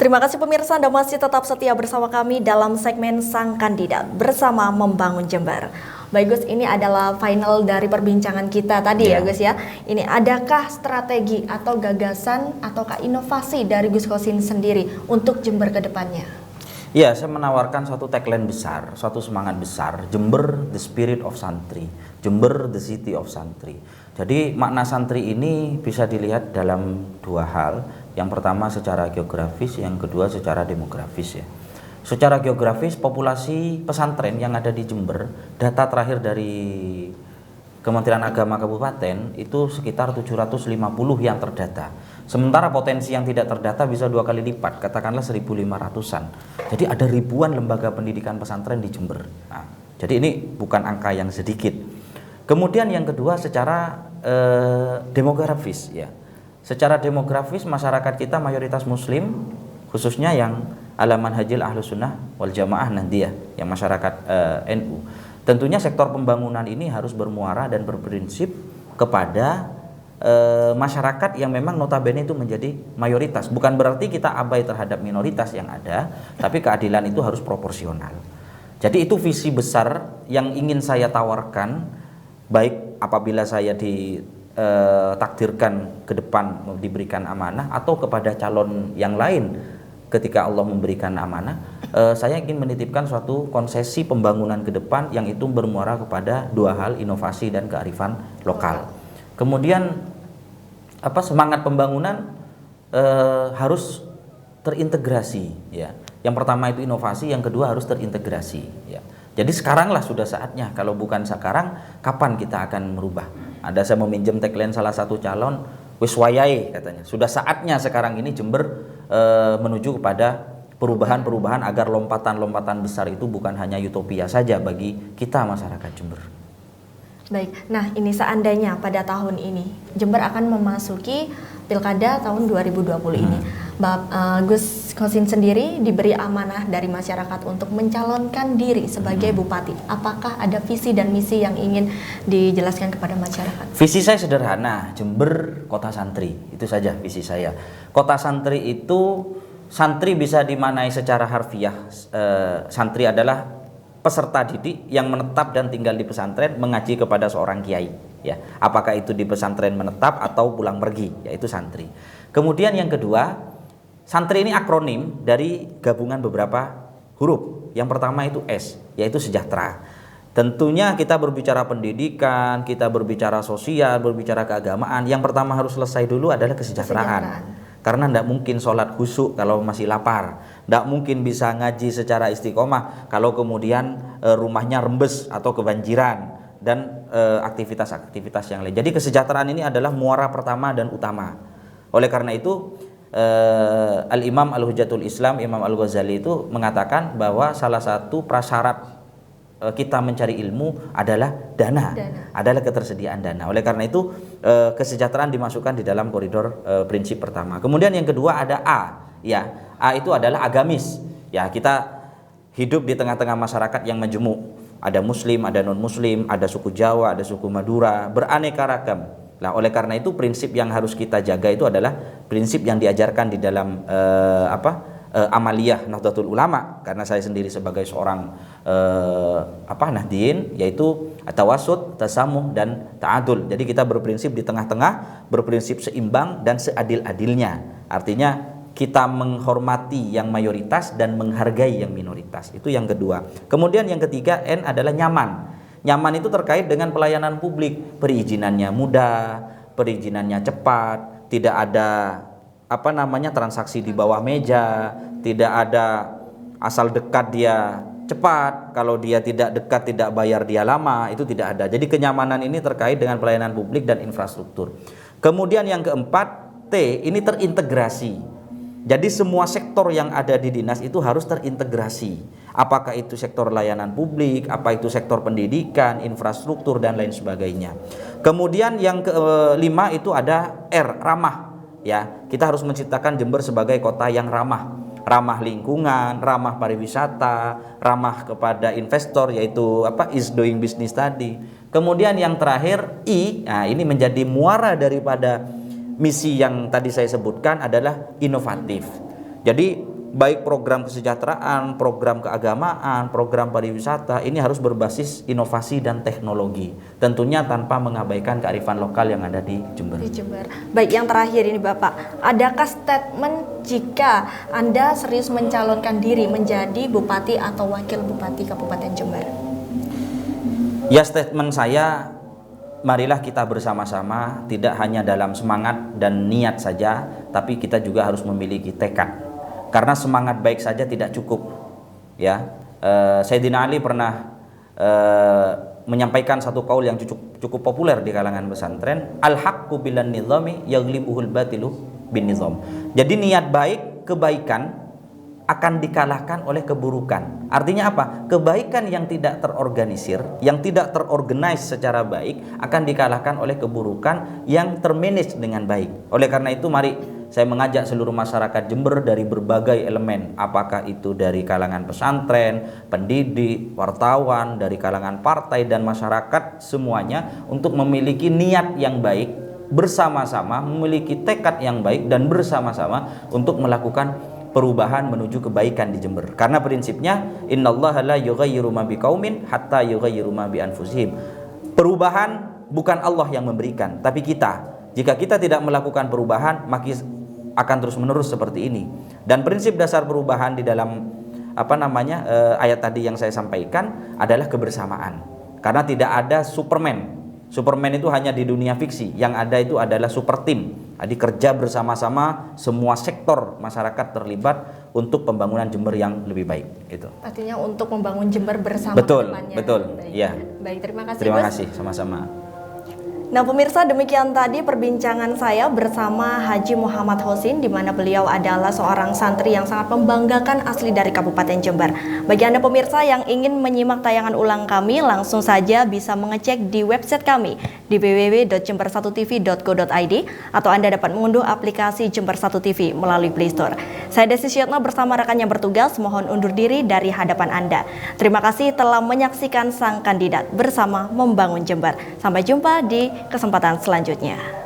Terima kasih pemirsa, Anda masih tetap setia bersama kami dalam segmen Sang Kandidat bersama Membangun Jember. Baik Gus, ini adalah final dari perbincangan kita tadi ya Gus ya. Ini adakah strategi atau gagasan ataukah inovasi dari Gus Kosin sendiri untuk Jember ke depannya? Ya, saya menawarkan suatu tagline besar, suatu semangat besar, Jember the spirit of santri, Jember the city of santri. Jadi makna santri ini bisa dilihat dalam dua hal. Yang pertama secara geografis, yang kedua secara demografis ya. Secara geografis populasi pesantren yang ada di Jember, data terakhir dari Kementerian Agama Kabupaten itu sekitar 750 yang terdata. Sementara potensi yang tidak terdata bisa 2 kali lipat, katakanlah 1.500-an. Jadi ada ribuan lembaga pendidikan pesantren di Jember. Nah, jadi ini bukan angka yang sedikit. Kemudian yang kedua secara demografis ya. Secara demografis masyarakat kita mayoritas muslim, khususnya yang ala manhajil ahlus sunnah wal jamaah Nahdiyah, yang masyarakat NU. Tentunya sektor pembangunan ini harus bermuara dan berprinsip kepada masyarakat yang memang notabene itu menjadi mayoritas. Bukan berarti kita abai terhadap minoritas yang ada, tapi keadilan itu harus proporsional. Jadi itu visi besar yang ingin saya tawarkan, baik apabila saya takdirkan ke depan diberikan amanah atau kepada calon yang lain ketika Allah memberikan amanah, saya ingin menitipkan suatu konsesi pembangunan ke depan yang itu bermuara kepada dua hal, inovasi dan kearifan lokal. Kemudian semangat pembangunan harus terintegrasi ya. Yang pertama itu inovasi, yang kedua harus terintegrasi ya. Jadi sekaranglah sudah saatnya, kalau bukan sekarang kapan kita akan merubah? Ada saya meminjam tagline salah satu calon, wis wayai katanya. Sudah saatnya sekarang ini Jember menuju kepada perubahan-perubahan agar lompatan-lompatan besar itu bukan hanya utopia saja bagi kita masyarakat Jember. Baik, nah ini seandainya pada tahun ini Jember akan memasuki Pilkada tahun 2020 ini, Gus Kosin sendiri diberi amanah dari masyarakat untuk mencalonkan diri sebagai bupati. Apakah ada visi dan misi yang ingin dijelaskan kepada masyarakat? Visi saya sederhana, Jember kota santri, itu saja visi saya. Kota santri itu, santri bisa dimaknai secara harfiah, santri adalah peserta didik yang menetap dan tinggal di pesantren mengaji kepada seorang kiai ya. Apakah itu di pesantren menetap atau pulang pergi, yaitu santri. Kemudian yang kedua, santri ini akronim dari gabungan beberapa huruf. Yang pertama itu S, yaitu sejahtera. Tentunya kita berbicara pendidikan, kita berbicara sosial, berbicara keagamaan, yang pertama harus selesai dulu adalah kesejahteraan. Karena tidak mungkin sholat khusyuk kalau masih lapar, tidak mungkin bisa ngaji secara istiqomah kalau kemudian rumahnya rembes atau kebanjiran dan aktivitas-aktivitas yang lain. Jadi kesejahteraan ini adalah muara pertama dan utama. Oleh karena itu Al-Imam Al-Hujjatul Islam, Imam Al-Ghazali itu mengatakan bahwa salah satu prasyarat kita mencari ilmu adalah dana, adalah ketersediaan dana. Oleh karena itu kesejahteraan dimasukkan di dalam koridor prinsip pertama. Kemudian yang kedua ada A, ya. A itu adalah agamis. Ya, kita hidup di tengah-tengah masyarakat yang majemuk. Ada muslim, ada non-muslim, ada suku Jawa, ada suku Madura, beraneka ragam. Nah, oleh karena itu prinsip yang harus kita jaga itu adalah prinsip yang diajarkan di dalam amaliyah Nahdlatul Ulama, karena saya sendiri sebagai seorang Nahdien, yaitu tawasud, tasamuh dan ta'adul. Jadi kita berprinsip di tengah-tengah, berprinsip seimbang dan seadil-adilnya. Artinya kita menghormati yang mayoritas dan menghargai yang minoritas. Itu yang kedua. Kemudian yang ketiga, N adalah nyaman. Nyaman itu terkait dengan pelayanan publik, perizinannya mudah, perizinannya cepat, tidak ada transaksi di bawah meja, tidak ada asal dekat dia cepat, kalau dia tidak dekat tidak bayar dia lama, itu tidak ada. Jadi kenyamanan ini terkait dengan pelayanan publik dan infrastruktur. Kemudian yang keempat, T, ini terintegrasi. Jadi semua sektor yang ada di dinas itu harus terintegrasi. Apakah itu sektor layanan publik, apa itu sektor pendidikan, infrastruktur dan lain sebagainya. Kemudian yang kelima itu ada R, ramah. Ya, kita harus menciptakan Jember sebagai kota yang ramah lingkungan, ramah pariwisata, ramah kepada investor, yaitu ease doing business tadi. Kemudian yang terakhir I, nah ini menjadi muara daripada misi yang tadi saya sebutkan adalah inovatif. Jadi baik program kesejahteraan, program keagamaan, program pariwisata, ini harus berbasis inovasi dan teknologi. Tentunya tanpa mengabaikan kearifan lokal yang ada di Jember. Di Jember. Baik, yang terakhir ini Bapak, adakah statement jika Anda serius mencalonkan diri menjadi Bupati atau Wakil Bupati Kabupaten Jember? Ya, statement saya, marilah kita bersama-sama, tidak hanya dalam semangat dan niat saja, tapi kita juga harus memiliki tekad. Karena semangat baik saja tidak cukup. Ya, Sayyidina Ali pernah menyampaikan satu kaul yang cukup populer di kalangan pesantren, al-haqqu bilan nizami yaghlibuhul batilu bin nizam. Jadi niat baik, kebaikan akan dikalahkan oleh keburukan. Artinya apa? Kebaikan yang tidak terorganisir, yang tidak terorganize secara baik akan dikalahkan oleh keburukan yang termanage dengan baik. Oleh karena itu mari saya mengajak seluruh masyarakat Jember dari berbagai elemen, apakah itu dari kalangan pesantren, pendidik, wartawan, dari kalangan partai dan masyarakat semuanya untuk memiliki niat yang baik, bersama-sama memiliki tekad yang baik dan bersama-sama untuk melakukan perubahan menuju kebaikan di Jember. Karena prinsipnya innallaha la yughayyiru ma biqaumin hatta yughayyiru ma bi anfusihim. Perubahan bukan Allah yang memberikan, tapi kita. Jika kita tidak melakukan perubahan, maka akan terus-menerus seperti ini. Dan prinsip dasar perubahan di dalam ayat tadi yang saya sampaikan adalah kebersamaan. Karena tidak ada Superman. Superman itu hanya di dunia fiksi. Yang ada itu adalah super team. Jadi kerja bersama-sama, semua sektor masyarakat terlibat untuk pembangunan Jember yang lebih baik. Itu. Artinya untuk membangun Jember bersama. Betul, depannya. betul. Baik. Ya. Baik, terima kasih. Terima Gus. kasih, sama-sama. Nah pemirsa, demikian tadi perbincangan saya bersama Haji Muhammad Hosin, di mana beliau adalah seorang santri yang sangat membanggakan asli dari Kabupaten Jember. Bagi Anda pemirsa yang ingin menyimak tayangan ulang kami, langsung saja bisa mengecek di website kami di www.jember1tv.co.id atau Anda dapat mengunduh aplikasi Jember 1 TV melalui Play Store. Saya Desi Syetno bersama rekan yang bertugas mohon undur diri dari hadapan Anda. Terima kasih telah menyaksikan Sang Kandidat bersama Membangun Jember. Sampai jumpa di kesempatan selanjutnya.